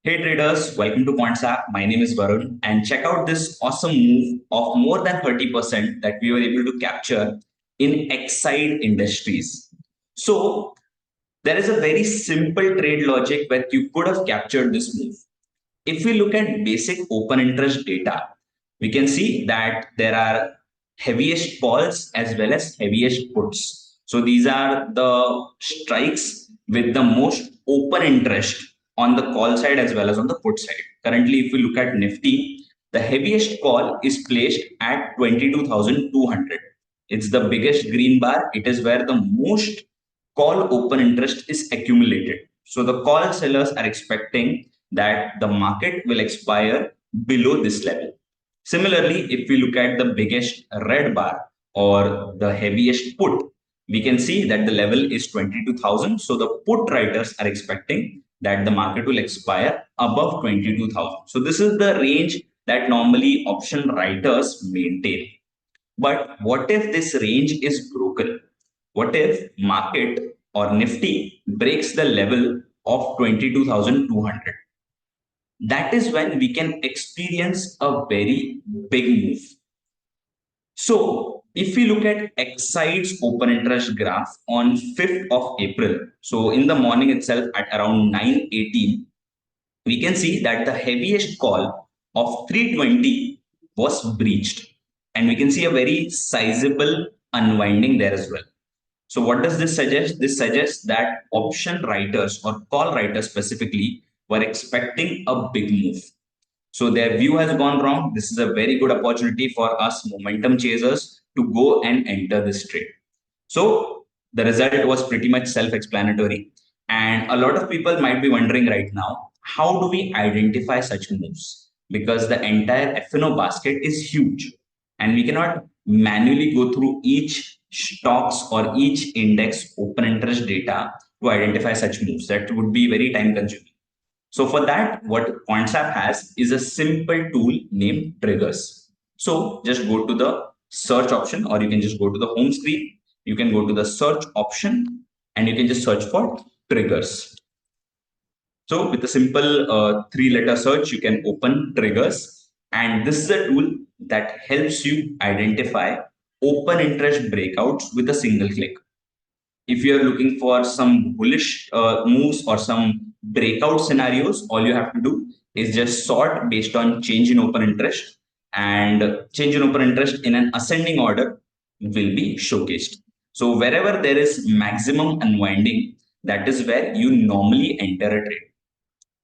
Hey traders, welcome to Quantsapp. My name is Varun and check out this awesome move of more than 30% that we were able to capture in Exide Industries. So there is a very simple trade logic where you could have captured this move. If we look at basic open interest data, we can see that there are heaviest calls as well as heaviest puts. So these are the strikes with the most open interest on the call side as well as on the put side. Currently, if we look at Nifty, the heaviest call is placed at 22,200. It's the biggest green bar. It is where the most call open interest is accumulated. So the call sellers are expecting that the market will expire below this level. Similarly, if we look at the biggest red bar or the heaviest put, we can see that the level is 22,000. So the put writers are expecting that the market will expire above 22,000. So this is the range that normally option writers maintain. But what if this range is broken? What if market or Nifty breaks the level of 22,200? That is when we can experience a very big move. So if we look at Exide's open interest graph on 5th of April, so in the morning itself at around 9:18, we can see that the heaviest call of 320 was breached. And we can see a very sizable unwinding there as well. So what does this suggest? This suggests that option writers or call writers specifically were expecting a big move. So their view has gone wrong. This is a very good opportunity for us momentum chasers to go and enter this trade. So the result was pretty much self-explanatory. And a lot of people might be wondering right now, how do we identify such moves? Because the entire FNO basket is huge and we cannot manually go through each stocks or each index open interest data to identify such moves. That would be very time consuming. So for that, what Quantsapp has is a simple tool named triggers. So just go to the search option, or you can just go to the home screen. You can go to the search option and you can just search for triggers. So with a simple 3-letter search, you can open triggers. And this is a tool that helps you identify open interest breakouts with a single click. If you are looking for some bullish moves or some breakout scenarios, all you have to do is just sort based on change in open interest, and change in open interest in an ascending order will be showcased. So wherever there is maximum unwinding, that is where you normally enter a trade.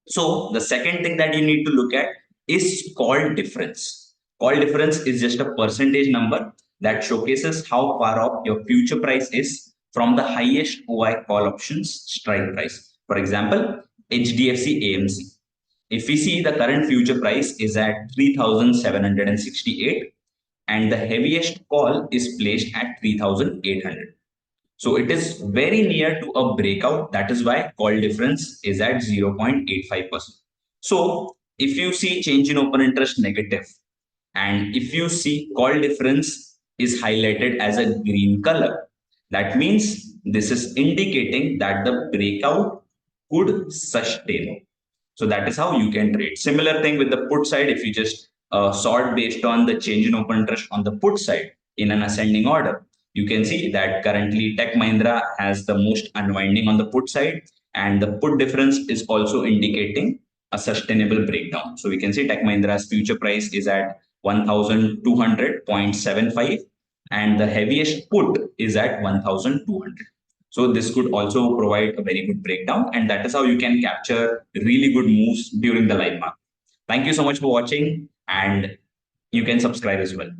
So the second thing that you need to look at is call difference. Call difference is just a percentage number that showcases how far off your future price is from the highest OI call options strike price. For example, HDFC AMC. If we see, the current future price is at 3,768 and the heaviest call is placed at 3,800. So it is very near to a breakout. That is why call difference is at 0.85%. So if you see change in open interest negative, and if you see call difference is highlighted as a green color, that means this is indicating that the breakout could sustain. So that is how you can trade. Similar thing with the put side. If you just sort based on the change in open interest on the put side in an ascending order, you can see that currently Tech Mahindra has the most unwinding on the put side, and the put difference is also indicating a sustainable breakdown. So we can see Tech Mahindra's future price is at 1,200.75 and the heaviest put is at 1,200. So this could also provide a very good breakdown, and that is how you can capture really good moves during the live market. Thank you so much for watching, and you can subscribe as well.